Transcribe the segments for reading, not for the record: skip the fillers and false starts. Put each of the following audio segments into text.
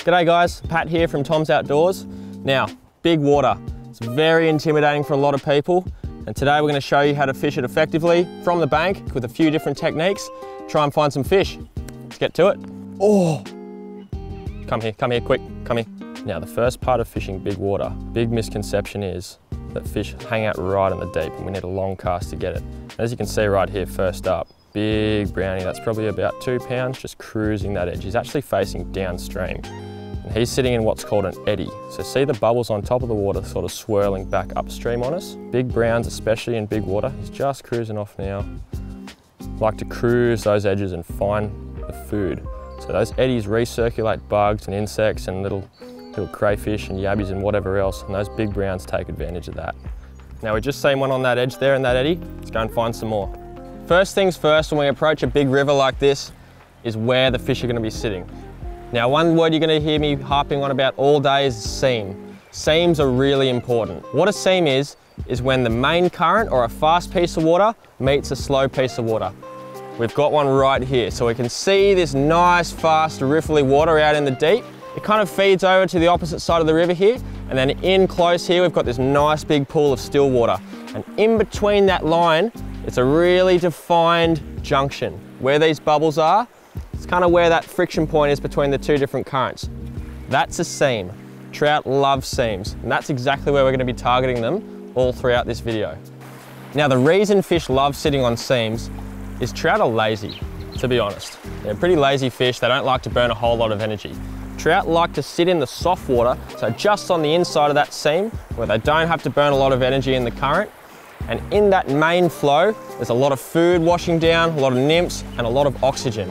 G'day guys, Pat here from Tom's Outdoors. Now, big water. It's very intimidating for a lot of people, and today we're going to show you how to fish it effectively from the bank with a few different techniques. Try and find some fish. Let's get to it. Oh! Come here, quick, come here. Now, the first part of fishing big water, big misconception is that fish hang out right in the deep and we need a long cast to get it. As you can see right here, first up, big brownie, that's probably about 2 pounds, just cruising that edge. He's actually facing downstream. And he's sitting in what's called an eddy. So see the bubbles on top of the water sort of swirling back upstream on us? Big browns, especially in big water, he's just cruising off now. Like to cruise those edges and find the food. So those eddies recirculate bugs and insects and little crayfish and yabbies and whatever else, and those big browns take advantage of that. Now we're just seeing one on that edge there in that eddy. Let's go and find some more. First things first, when we approach a big river like this, is where the fish are going to be sitting. Now, one word you're going to hear me harping on about all day is seam. Seams are really important. What a seam is when the main current or a fast piece of water meets a slow piece of water. We've got one right here, so we can see this nice, fast, riffly water out in the deep. It kind of feeds over to the opposite side of the river here, and then in close here, we've got this nice big pool of still water. And in between that line, it's a really defined junction. Where these bubbles are, it's kind of where that friction point is between the two different currents. That's a seam. Trout love seams, and that's exactly where we're going to be targeting them all throughout this video. Now, the reason fish love sitting on seams is trout are lazy, to be honest. They're pretty lazy fish. They don't like to burn a whole lot of energy. Trout like to sit in the soft water, so just on the inside of that seam, where they don't have to burn a lot of energy in the current. And in that main flow, there's a lot of food washing down, a lot of nymphs, and a lot of oxygen.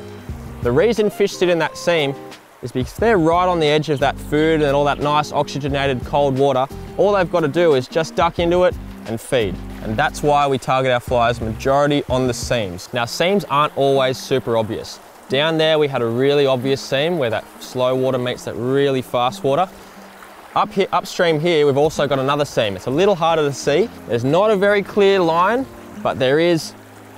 The reason fish sit in that seam is because they're right on the edge of that food and all that nice oxygenated cold water. All they've got to do is just duck into it and feed. And that's why we target our flies majority on the seams. Now, seams aren't always super obvious. Down there, we had a really obvious seam where that slow water meets that really fast water. Up here, upstream here, we've also got another seam. It's a little harder to see. There's not a very clear line, but there is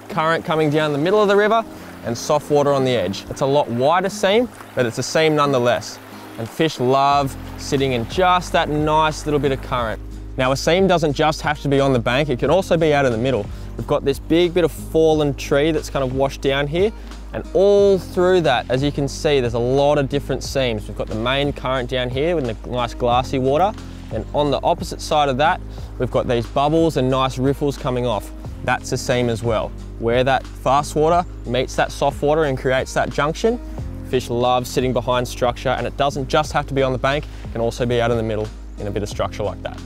current coming down the middle of the river and soft water on the edge. It's a lot wider seam, but it's a seam nonetheless. And fish love sitting in just that nice little bit of current. Now, a seam doesn't just have to be on the bank, it can also be out in the middle. We've got this big bit of fallen tree that's kind of washed down here, and all through that, as you can see, there's a lot of different seams. We've got the main current down here with the nice glassy water, and on the opposite side of that, we've got these bubbles and nice riffles coming off. That's a seam as well. Where that fast water meets that soft water and creates that junction, fish love sitting behind structure, and it doesn't just have to be on the bank, it can also be out in the middle in a bit of structure like that.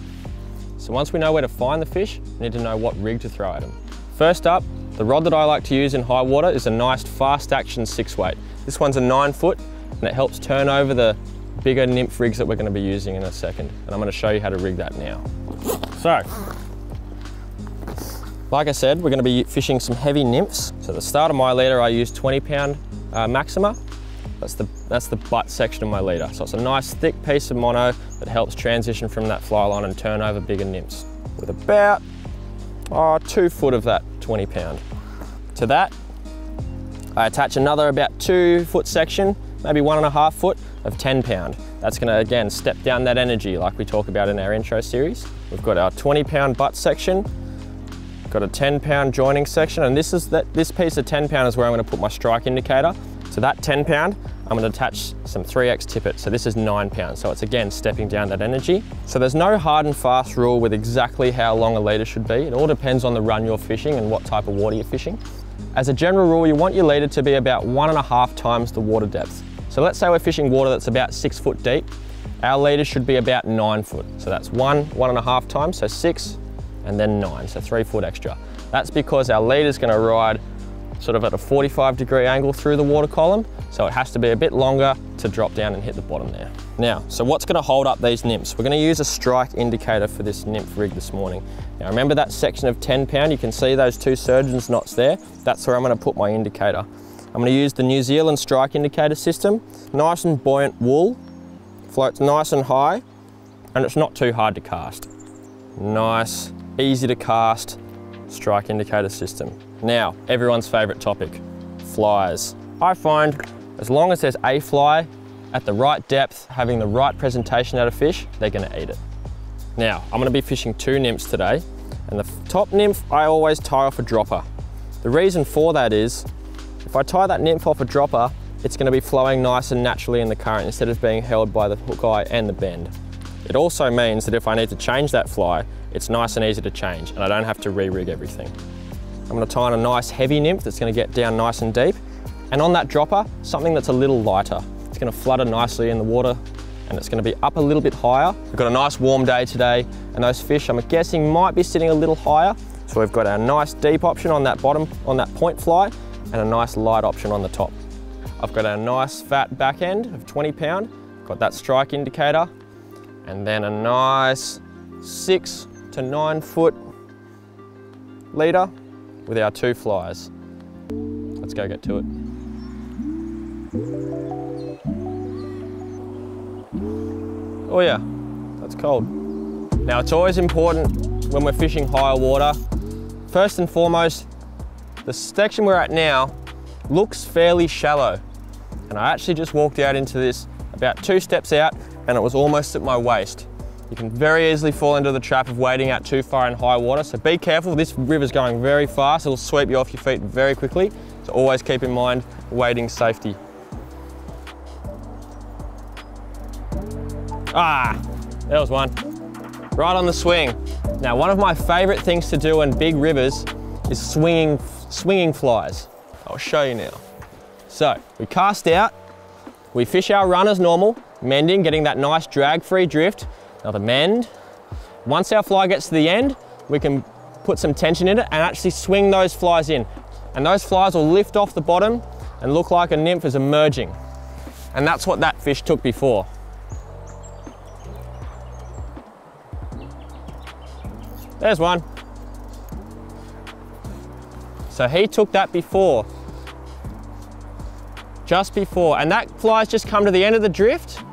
So once we know where to find the fish, we need to know what rig to throw at them. First up, the rod that I like to use in high water is a nice fast action 6-weight. This one's a 9-foot, and it helps turn over the bigger nymph rigs that we're going to be using in a second. And I'm going to show you how to rig that now. So, like I said, we're going to be fishing some heavy nymphs. So at the start of my leader, I use 20-pound Maxima. That's the butt section of my leader. So it's a nice thick piece of mono that helps transition from that fly line and turn over bigger nymphs with about 2 foot of that 20-pound. To that, I attach another about 2-foot section, maybe 1.5 foot of 10-pound. That's going to, again, step down that energy like we talk about in our intro series. We've got our 20-pound butt section, got a 10-pound joining section, and this piece of 10-pound is where I'm going to put my strike indicator. So that 10-pound, I'm going to attach some 3X tippet. So this is 9 pounds. So it's, again, stepping down that energy. So there's no hard and fast rule with exactly how long a leader should be. It all depends on the run you're fishing and what type of water you're fishing. As a general rule, you want your leader to be about 1.5 times the water depth. So let's say we're fishing water that's about 6 foot deep. Our leader should be about 9 foot. So that's 1.5 times, so 6, and then 9, so 3 foot extra. That's because our leader's going to ride sort of at a 45-degree angle through the water column, so it has to be a bit longer to drop down and hit the bottom there. Now, so what's going to hold up these nymphs? We're going to use a strike indicator for this nymph rig this morning. Now remember that section of 10-pound, you can see those 2 surgeon's knots there? That's where I'm going to put my indicator. I'm going to use the New Zealand strike indicator system. Nice and buoyant wool, floats nice and high, and it's not too hard to cast. Nice, easy to cast strike indicator system. Now, everyone's favorite topic, flies. I find as long as there's a fly at the right depth, having the right presentation out of fish, they're gonna eat it. Now, I'm gonna be fishing 2 nymphs today, and the top nymph, I always tie off a dropper. The reason for that is, if I tie that nymph off a dropper, it's gonna be flowing nice and naturally in the current instead of being held by the hook eye and the bend. It also means that if I need to change that fly, it's nice and easy to change, and I don't have to re-rig everything. I'm gonna tie on a nice heavy nymph that's gonna get down nice and deep, and on that dropper, something that's a little lighter. It's gonna flutter nicely in the water, and it's gonna be up a little bit higher. We've got a nice warm day today, and those fish, I'm guessing, might be sitting a little higher. So we've got our nice deep option on that bottom, on that point fly, and a nice light option on the top. I've got our nice fat back end of 20 pound, got that strike indicator, and then a nice 6 to 9 foot leader with our 2 flies. Let's go get to it. Oh yeah, that's cold. Now it's always important when we're fishing higher water, first and foremost, the section we're at now looks fairly shallow. And I actually just walked out into this about 2 steps out, and it was almost at my waist. You can very easily fall into the trap of wading out too far in high water, so be careful. This river's going very fast. It'll sweep you off your feet very quickly. So always keep in mind wading safety. Ah, there was one. Right on the swing. Now, one of my favorite things to do in big rivers is swinging flies. I'll show you now. So, we cast out, we fish our run as normal, mending, getting that nice drag-free drift. Another mend. Once our fly gets to the end, we can put some tension in it and actually swing those flies in. And those flies will lift off the bottom and look like a nymph is emerging. And that's what that fish took before. There's one. So he took that before. Just before, and that fly's just come to the end of the drift,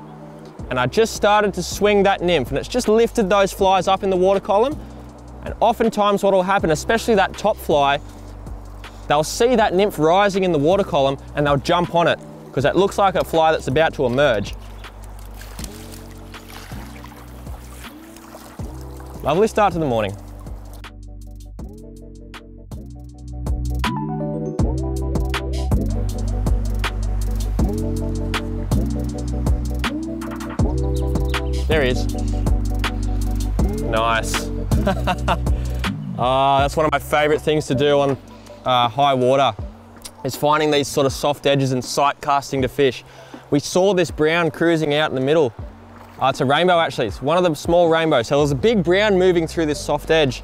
and I just started to swing that nymph, and it's just lifted those flies up in the water column. And oftentimes what will happen, especially that top fly, they'll see that nymph rising in the water column and they'll jump on it because it looks like a fly that's about to emerge. Lovely start to the morning. There he is. Nice. That's one of my favorite things to do on high water, is finding these sort of soft edges and sight casting to fish. We saw this brown cruising out in the middle. It's a rainbow actually, it's one of the small rainbows. So there's a big brown moving through this soft edge,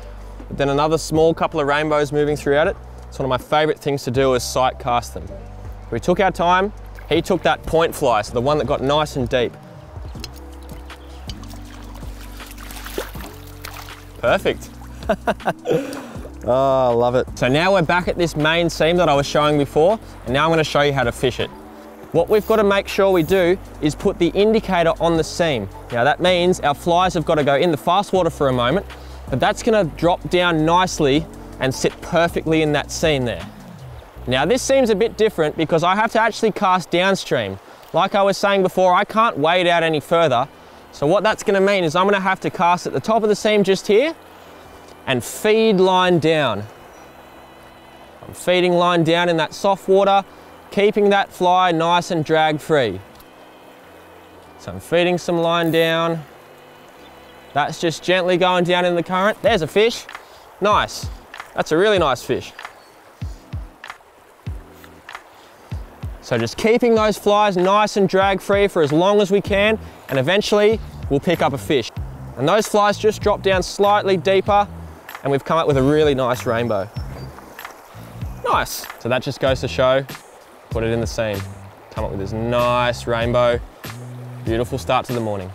but then another small couple of rainbows moving throughout it. It's one of my favorite things to do is sight cast them. We took our time, he took that point fly, so the one that got nice and deep. Perfect. Oh, I love it. So now we're back at this main seam that I was showing before, and now I'm going to show you how to fish it. What we've got to make sure we do is put the indicator on the seam. Now that means our flies have got to go in the fast water for a moment, but that's going to drop down nicely and sit perfectly in that seam there. Now this seems a bit different because I have to actually cast downstream. Like I was saying before, I can't wade out any further. So what that's going to mean is I'm going to have to cast at the top of the seam just here and feed line down. I'm feeding line down in that soft water, keeping that fly nice and drag free. So I'm feeding some line down. That's just gently going down in the current. There's a fish. Nice. That's a really nice fish. So just keeping those flies nice and drag free for as long as we can, and eventually we'll pick up a fish. And those flies just drop down slightly deeper, and we've come up with a really nice rainbow. Nice. So that just goes to show, put it in the seam. Come up with this nice rainbow. Beautiful start to the morning.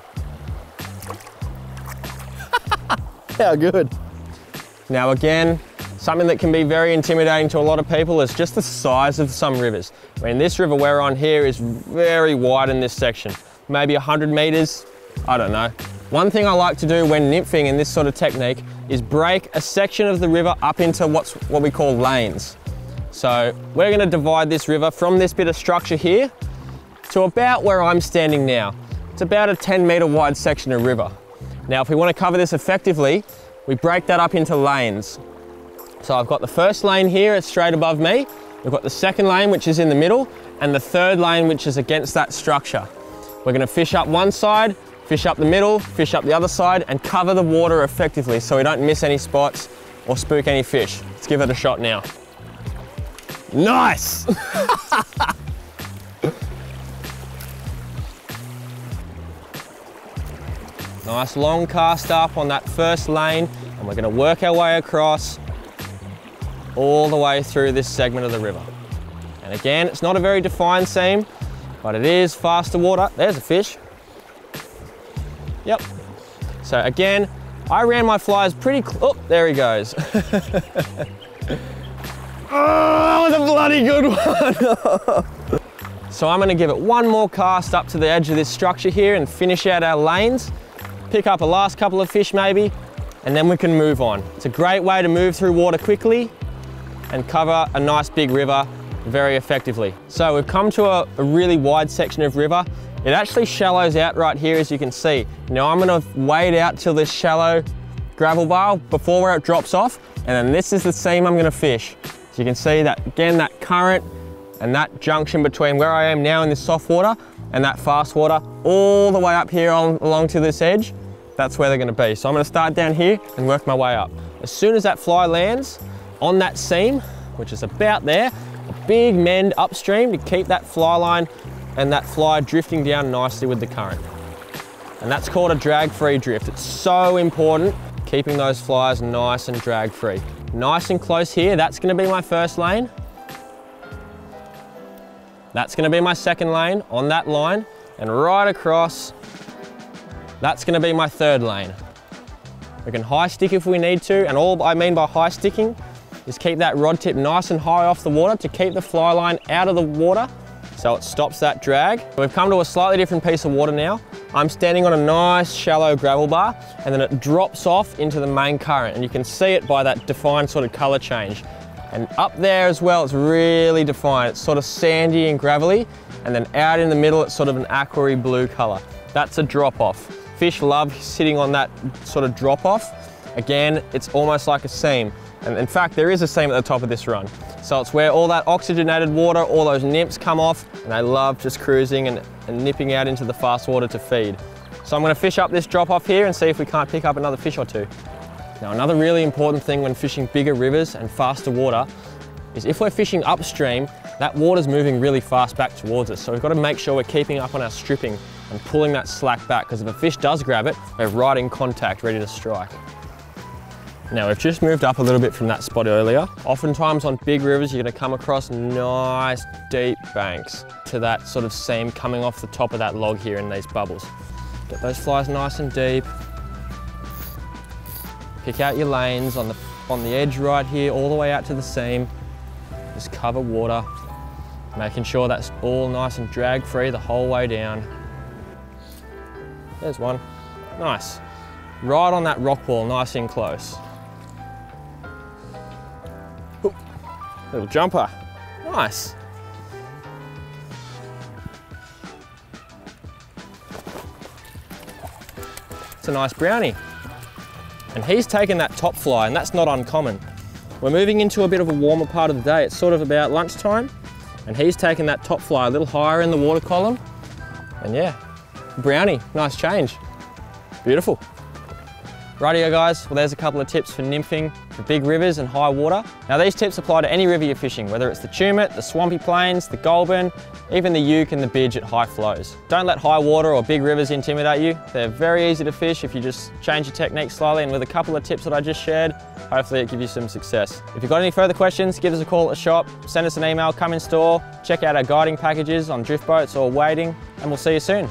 How good. Now again, something that can be very intimidating to a lot of people is just the size of some rivers. I mean, this river we're on here is very wide in this section. Maybe 100 meters, I don't know. One thing I like to do when nymphing in this sort of technique is break a section of the river up into what we call lanes. So we're gonna divide this river from this bit of structure here to about where I'm standing now. It's about a 10-metre wide section of river. Now, if we want to cover this effectively, we break that up into lanes. So I've got the first lane here, it's straight above me. We've got the second lane, which is in the middle, and the third lane, which is against that structure. We're going to fish up one side, fish up the middle, fish up the other side, and cover the water effectively so we don't miss any spots or spook any fish. Let's give it a shot now. Nice! Nice long cast up on that first lane, and we're going to work our way across all the way through this segment of the river. And again, it's not a very defined seam, but it is faster water. There's a fish. Yep. So again, I ran my flies pretty oh, there he goes. Oh, that was a bloody good one. So I'm gonna give it one more cast up to the edge of this structure here and finish out our lanes, pick up a last couple of fish maybe, and then we can move on. It's a great way to move through water quickly and cover a nice big river very effectively. So we've come to a really wide section of river. It actually shallows out right here, as you can see. Now I'm gonna wade out till this shallow gravel bar before where it drops off, and then this is the seam I'm gonna fish. So you can see that, again, that current and that junction between where I am now in this soft water and that fast water, all the way up here along to this edge, that's where they're gonna be. So I'm gonna start down here and work my way up. As soon as that fly lands on that seam, which is about there, a big mend upstream to keep that fly line and that fly drifting down nicely with the current. And that's called a drag-free drift. It's so important, keeping those flies nice and drag-free. Nice and close here, that's gonna be my first lane. That's gonna be my second lane on that line, and right across, that's gonna be my third lane. We can high stick if we need to, and all I mean by high sticking is keep that rod tip nice and high off the water to keep the fly line out of the water so it stops that drag. We've come to a slightly different piece of water now. I'm standing on a nice shallow gravel bar, and then it drops off into the main current, and you can see it by that defined sort of color change. And up there as well, it's really defined. It's sort of sandy and gravelly, and then out in the middle, it's sort of an aquary blue color. That's a drop off. Fish love sitting on that sort of drop off. Again, it's almost like a seam. And in fact, there is a seam at the top of this run. So it's where all that oxygenated water, all those nymphs come off, and they love just cruising and nipping out into the fast water to feed. So I'm gonna fish up this drop off here and see if we can't pick up another fish or two. Now, another really important thing when fishing bigger rivers and faster water is if we're fishing upstream, that water's moving really fast back towards us. So we've got to make sure we're keeping up on our stripping and pulling that slack back, because if a fish does grab it, we're right in contact, ready to strike. Now, we've just moved up a little bit from that spot earlier. Oftentimes on big rivers, you're gonna come across nice deep banks to that sort of seam coming off the top of that log here in these bubbles. Get those flies nice and deep. Pick out your lanes on the edge right here, all the way out to the seam. Just cover water, making sure that's all nice and drag-free the whole way down. There's one, nice. Right on that rock wall, nice and close. Ooh, little jumper, nice. It's a nice brownie. And he's taken that top fly, and that's not uncommon. We're moving into a bit of a warmer part of the day. It's sort of about lunchtime, and he's taken that top fly a little higher in the water column. And yeah, brownie, nice change. Beautiful. Rightio guys, well there's a couple of tips for nymphing for big rivers and high water. Now these tips apply to any river you're fishing, whether it's the Tumut, the Swampy Plains, the Goulburn, even the Uke and the Bidge at high flows. Don't let high water or big rivers intimidate you. They're very easy to fish if you just change your technique slightly, and with a couple of tips that I just shared, hopefully it gives you some success. If you've got any further questions, give us a call at the shop, send us an email, come in store, check out our guiding packages on drift boats or wading, and we'll see you soon.